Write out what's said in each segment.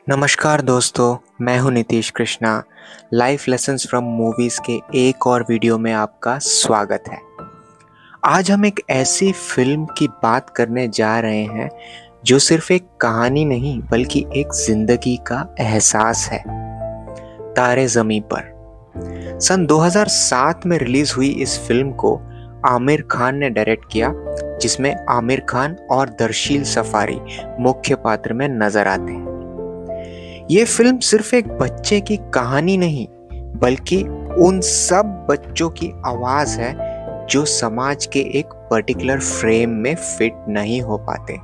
नमस्कार दोस्तों, मैं हूं Nitish Krishna. Life lessons from movies के एक और वीडियो में आपका स्वागत है। आज हम एक ऐसी फिल्म की बात करने जा रहे हैं जो सिर्फ एक कहानी नहीं बल्कि एक जिंदगी का एहसास है। तारे ज़मीं पर सन 2007 में रिलीज हुई इस फिल्म को आमिर खान ने डायरेक्ट किया, जिसमें आमिर खान और दरशील सफारी मुख्य पात्र में नजर आते हैं। ये फिल्म सिर्फ एक बच्चे की कहानी नहीं बल्कि उन सब बच्चों की आवाज है जो समाज के एक पर्टिकुलर फ्रेम में फिट नहीं हो पाते।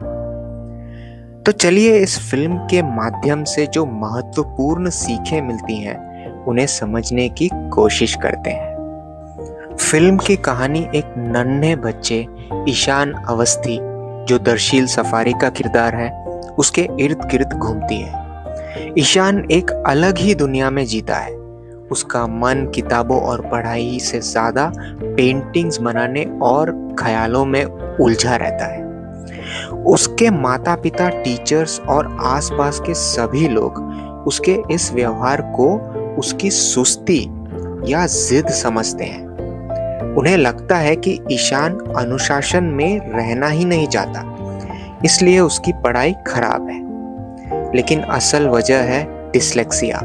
तो चलिए इस फिल्म के माध्यम से जो महत्वपूर्ण सीखें मिलती हैं उन्हें समझने की कोशिश करते हैं। फिल्म की कहानी एक नन्हे बच्चे ईशान अवस्थी, जो दरशील सफारी का किरदार है, उसके इर्द गिर्द घूमती है। ईशान एक अलग ही दुनिया में जीता है। उसका मन किताबों और पढ़ाई से ज्यादा पेंटिंग्स बनाने और ख्यालों में उलझा रहता है। उसके माता पिता, टीचर्स और आसपास के सभी लोग उसके इस व्यवहार को उसकी सुस्ती या जिद समझते हैं। उन्हें लगता है कि ईशान अनुशासन में रहना ही नहीं चाहता, इसलिए उसकी पढ़ाई खराब है। लेकिन असल वजह है डिसलेक्सिया,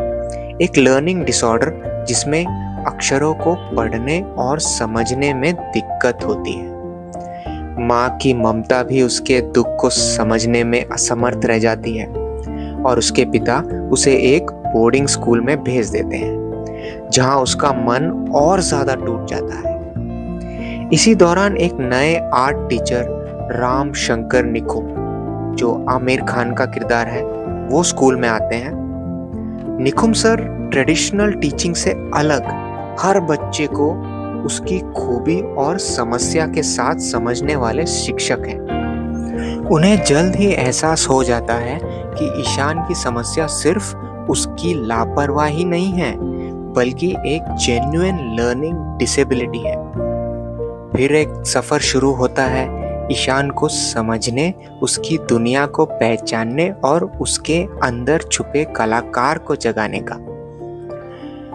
एक लर्निंग डिसऑर्डर जिसमें अक्षरों को पढ़ने और समझने में दिक्कत होती है। माँ की ममता भी उसके दुख को समझने में असमर्थ रह जाती है और उसके पिता उसे एक बोर्डिंग स्कूल में भेज देते हैं, जहाँ उसका मन और ज्यादा टूट जाता है। इसी दौरान एक नए आर्ट टीचर राम शंकर निकुम, जो आमिर खान का किरदार है, वो स्कूल में आते हैं। निकुम सर ट्रेडिशनल टीचिंग से अलग हर बच्चे को उसकी खूबी और समस्या के साथ समझने वाले शिक्षक हैं। उन्हें जल्द ही एहसास हो जाता है कि ईशान की समस्या सिर्फ उसकी लापरवाही नहीं है बल्कि एक जेन्युइन लर्निंग डिसेबिलिटी है। फिर एक सफर शुरू होता है, ईशान को समझने, उसकी दुनिया को पहचानने और उसके अंदर छुपे कलाकार को जगाने का।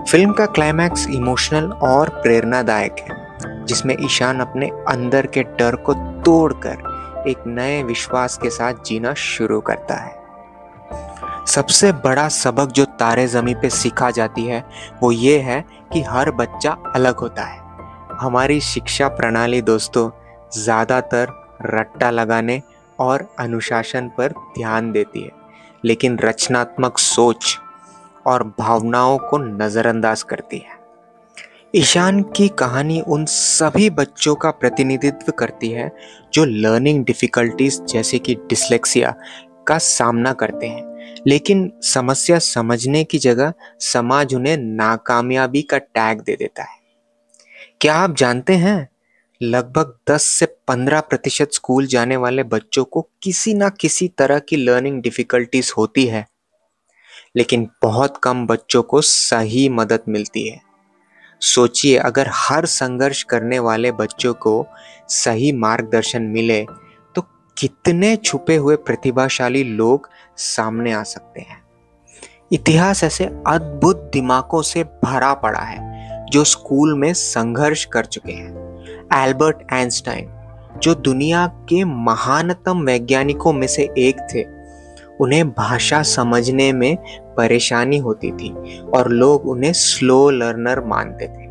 फिल्म का क्लाइमैक्स इमोशनल और प्रेरणादायक है, जिसमें ईशान अपने अंदर के डर को तोड़कर एक नए विश्वास के साथ जीना शुरू करता है। सबसे बड़ा सबक जो तारे ज़मीं पे सीखा जाती है वो ये है कि हर बच्चा अलग होता है। हमारी शिक्षा प्रणाली दोस्तों ज़्यादातर रट्टा लगाने और अनुशासन पर ध्यान देती है, लेकिन रचनात्मक सोच और भावनाओं को नज़रअंदाज करती है। ईशान की कहानी उन सभी बच्चों का प्रतिनिधित्व करती है जो लर्निंग डिफ़िकल्टीज जैसे कि डिसलेक्सिया का सामना करते हैं, लेकिन समस्या समझने की जगह समाज उन्हें नाकामयाबी का टैग दे देता है। क्या आप जानते हैं, लगभग 10 से 15% स्कूल जाने वाले बच्चों को किसी ना किसी तरह की लर्निंग डिफिकल्टीज होती है, लेकिन बहुत कम बच्चों को सही मदद मिलती है। सोचिए, अगर हर संघर्ष करने वाले बच्चों को सही मार्गदर्शन मिले तो कितने छुपे हुए प्रतिभाशाली लोग सामने आ सकते हैं। इतिहास ऐसे अद्भुत दिमागों से भरा पड़ा है जो स्कूल में संघर्ष कर चुके हैं। एल्बर्ट आइंस्टाइन, जो दुनिया के महानतम वैज्ञानिकों में से एक थे, उन्हें भाषा समझने में परेशानी होती थी और लोग उन्हें स्लो लर्नर मानते थे।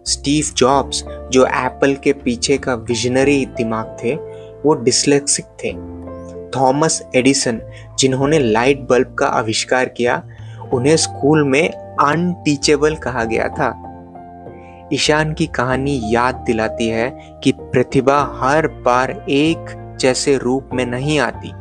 स्टीव जॉब्स, जो एप्पल के पीछे का विजनरी दिमाग थे, वो डिसलेक्सिक थे। थॉमस एडिसन, जिन्होंने लाइट बल्ब का आविष्कार किया, उन्हें स्कूल में अनटीचेबल कहा गया था। ईशान की कहानी याद दिलाती है कि प्रतिभा हर बार एक जैसे रूप में नहीं आती।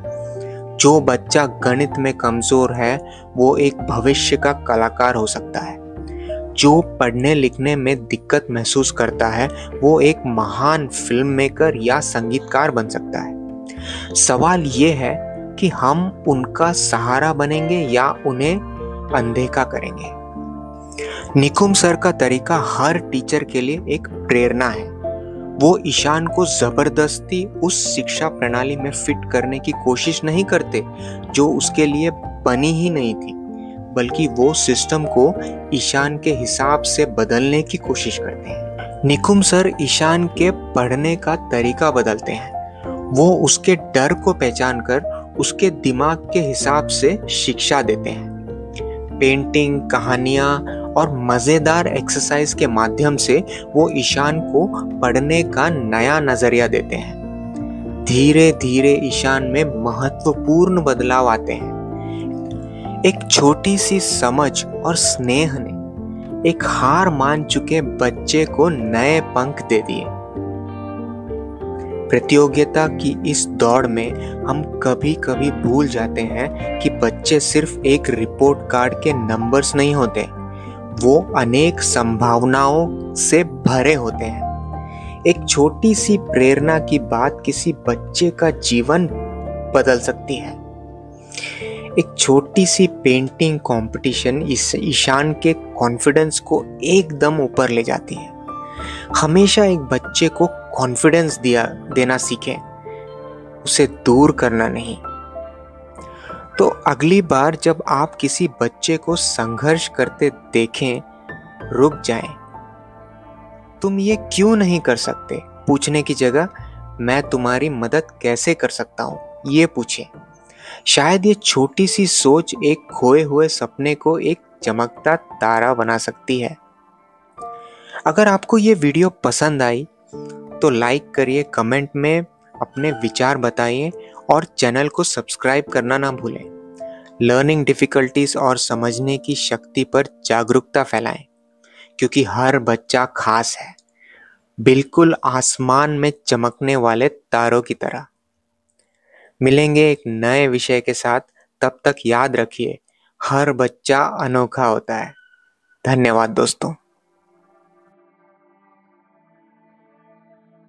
जो बच्चा गणित में कमजोर है वो एक भविष्य का कलाकार हो सकता है। जो पढ़ने लिखने में दिक्कत महसूस करता है वो एक महान फिल्म मेकर या संगीतकार बन सकता है। सवाल ये है कि हम उनका सहारा बनेंगे या उन्हें अनदेखा करेंगे। निकुम सर का तरीका हर टीचर के लिए एक प्रेरणा है। वो ईशान को जबरदस्ती उस शिक्षा प्रणाली में फिट करने की कोशिश नहीं करते जो उसके लिए बनी ही नहीं थी, बल्कि वो सिस्टम को ईशान के हिसाब से बदलने की कोशिश करते हैं। निकुम सर ईशान के पढ़ने का तरीका बदलते हैं। वो उसके डर को पहचान कर उसके दिमाग के हिसाब से शिक्षा देते हैं। पेंटिंग, कहानियां और मजेदार एक्सरसाइज के माध्यम से वो ईशान को पढ़ने का नया नजरिया देते हैं। धीरे धीरे ईशान में महत्वपूर्ण बदलाव आते हैं। एक छोटी सी समझ और स्नेह ने एक हार मान चुके बच्चे को नए पंख दे दिए। प्रतियोगिता की इस दौड़ में हम कभी कभी भूल जाते हैं कि बच्चे सिर्फ एक रिपोर्ट कार्ड के नंबर्स नहीं होते, वो अनेक संभावनाओं से भरे होते हैं। एक छोटी सी प्रेरणा की बात किसी बच्चे का जीवन बदल सकती है। एक छोटी सी पेंटिंग कंपटीशन इस ईशान के कॉन्फिडेंस को एकदम ऊपर ले जाती है। हमेशा एक बच्चे को कॉन्फिडेंस देना सीखें, उसे दूर करना नहीं। तो अगली बार जब आप किसी बच्चे को संघर्ष करते देखें, रुक जाएं। तुम ये क्यों नहीं कर सकते पूछने की जगह मैं तुम्हारी मदद कैसे कर सकता हूं ये पूछें। शायद ये छोटी सी सोच एक खोए हुए सपने को एक चमकता तारा बना सकती है। अगर आपको ये वीडियो पसंद आई तो लाइक करिए, कमेंट में अपने विचार बताइए और चैनल को सब्सक्राइब करना ना भूलें। लर्निंग डिफिकल्टीज और समझने की शक्ति पर जागरूकता फैलाएं, क्योंकि हर बच्चा खास है, बिल्कुल आसमान में चमकने वाले तारों की तरह। मिलेंगे एक नए विषय के साथ, तब तक याद रखिए, हर बच्चा अनोखा होता है। धन्यवाद दोस्तों।